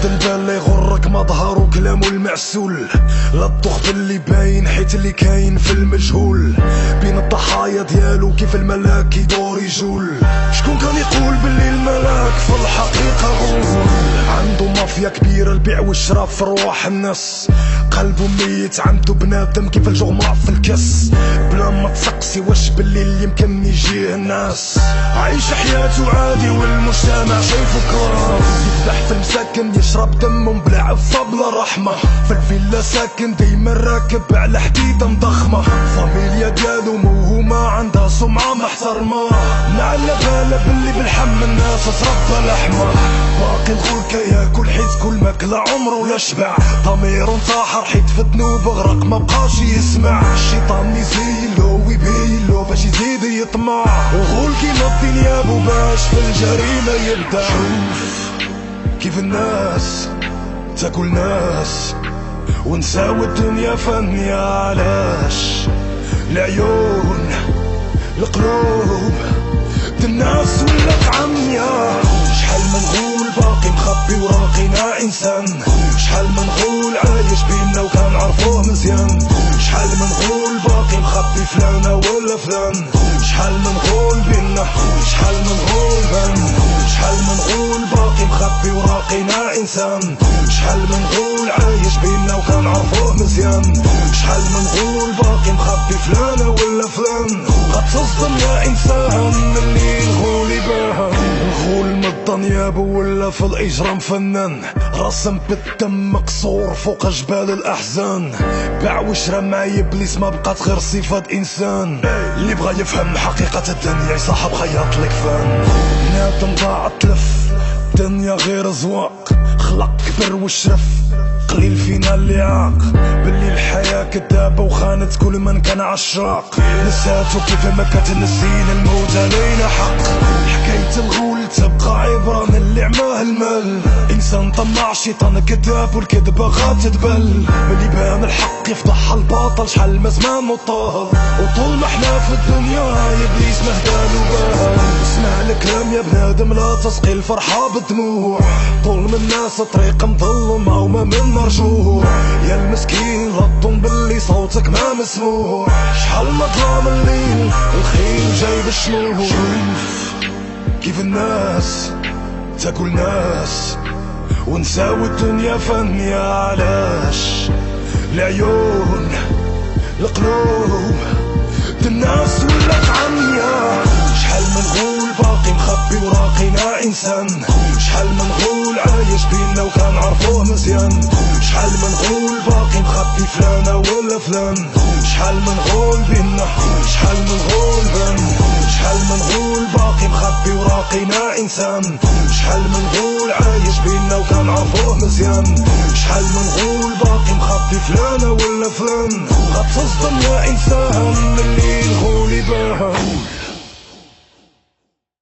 البال اللي يغرك مظهر وكلامو المعسول، لا تطوخ باللي باين حيت اللي كاين في المجهول. بين الضحايا ديالو كيف الملاك يدور يجول. شكون كان يقول باللي الملاك في الحقيقة غول؟ عنده مافيا كبيرة البيع والشراء في رواح الناس، قلبه ميت عنده بنادم كيف الجغماء في الكس. بلا ما تسقسي واش بالليل يمكن يجيه الناس، عايش حياته عادي والمجتمع شايفه كراس. يفدح في المساكن يشرب دمهم بلا عفة بلا رحمة، في الفيلا ساكن دايما راكب على حديدة مضخمة. فاميليا ديالو موهومة عندها سمعة محترمة، نعلى بالا باللي بالحم الناس تربى لحمة. باقي الغول كياكل حيت كل ماكلة عمره لا شبع، ضميرو انتحر حيت في الذنوب غرق مبقاش يسمع. الشيطان يزيلو ويبيلو باش يزيد يطمع، الغول كينضي نيابو باش في الجريمة يبدع. شوف كيف الناس تاكل ناس ونساوي الدنيا فانية، علاش العيون القلوب الناس ولات عميا. شحال من غول باقي مخبي وراقينا انسان، شحال من غول عايش بينا وكان عرفوه مزيان. شحال من غول باقي مخبي فلانة ولا فلان، شحال من غول بينا شحال من غول بان. شحال من غول باقي مخبي وراقينا انسان، شحال من غول عايش بينا وكان عرفوه مزيان. شحال من غول باقي مخبي فلانة ولا فلان، غتصدم يا انسان ملي الغول يبان. الغول مضى نيابو ولا في الاجرام فنان، رسم بالدم مقصور فوق جبال الاحزان. باع وشرى مع ابليس ما بقات غير صفة انسان، اللي بغى يفهم حقيقة الدنيا يصاحب خياط الكفان. بنادم ضاع تلف الدنيا غير زواق، خلق كبر وشرف قليل فينا اللي عاق. باللي الحياة كدابة وخانت كل من كان عشاق، نساتو كيف ما كتنسينا الموت علينا حق. حكاية الغول تبقى عبرة من اللي عماه المال، انسان طماع شيطان كذاب والكذبة غاتدبل. ملي بان الحق يفضح الباطل شحال ما زمان وطال، وطول ما احنا في الدنيا ابليس مهدالو بال. اسمع الكلام يا بنادم لا تسقي الفرحة بالدموع، طول من الناس طريق مظلمة وما من مرجوع. يا المسكين لا تظن باللي صوتك ما مسموع، شحال ما ظلام الليل الخيل جاي بالشموع. شوف كيف الناس تاكل ناس ونساوي الدنيا فانية، علاش العيون القلوب الناس ولات عميا. شحال من غول باقي مخبي وراقينا انسان، شحال من غول عايش بينا وكان عرفوه مزيان. شحال من غول باقي مخبي فلانة ولا فلان، شحال من غول بينا شحال من غول بان. شحال من غول باقي مخبي وراقينا انسان، شحال من غول عايش بينا وكان عرفوه مزيان. شحال من غول باقي مخبي فلانة ولا فلان، غتصدم يا انسان ملي الغول يبان.